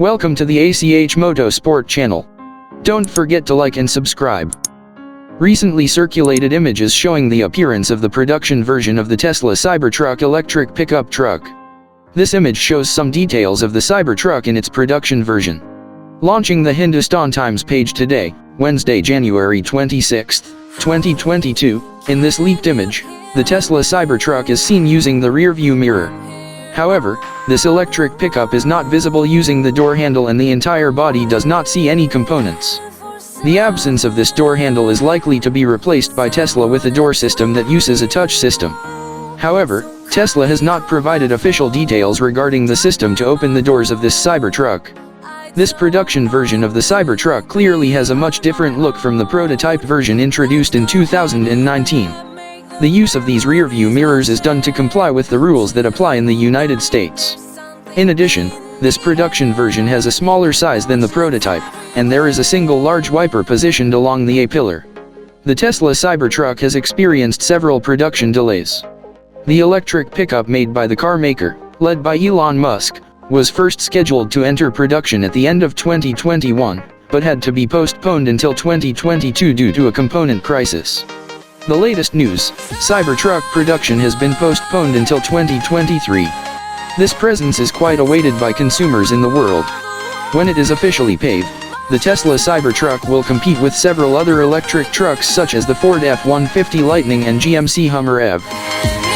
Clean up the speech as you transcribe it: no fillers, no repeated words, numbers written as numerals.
Welcome to the ACH Motorsport channel. Don't forget to like and subscribe. Recently circulated images showing the appearance of the production version of the Tesla Cybertruck electric pickup truck. This image shows some details of the Cybertruck in its production version. Launching the Hindustan Times page today, Wednesday, January 26, 2022, in this leaked image, the Tesla Cybertruck is seen using the rearview mirror. However, this electric pickup is not visible using the door handle and the entire body does not see any components. The absence of this door handle is likely to be replaced by Tesla with a door system that uses a touch system. However, Tesla has not provided official details regarding the system to open the doors of this Cybertruck. This production version of the Cybertruck clearly has a much different look from the prototype version introduced in 2019. The use of these rearview mirrors is done to comply with the rules that apply in the United States. In addition, this production version has a smaller size than the prototype, and there is a single large wiper positioned along the A-pillar. The Tesla Cybertruck has experienced several production delays. The electric pickup made by the car maker, led by Elon Musk, was first scheduled to enter production at the end of 2021, but had to be postponed until 2022 due to a component crisis. The latest news, Cybertruck production has been postponed until 2023. This presence is quite awaited by consumers in the world. When it is officially paved, the Tesla Cybertruck will compete with several other electric trucks such as the Ford F-150 Lightning and GMC Hummer EV.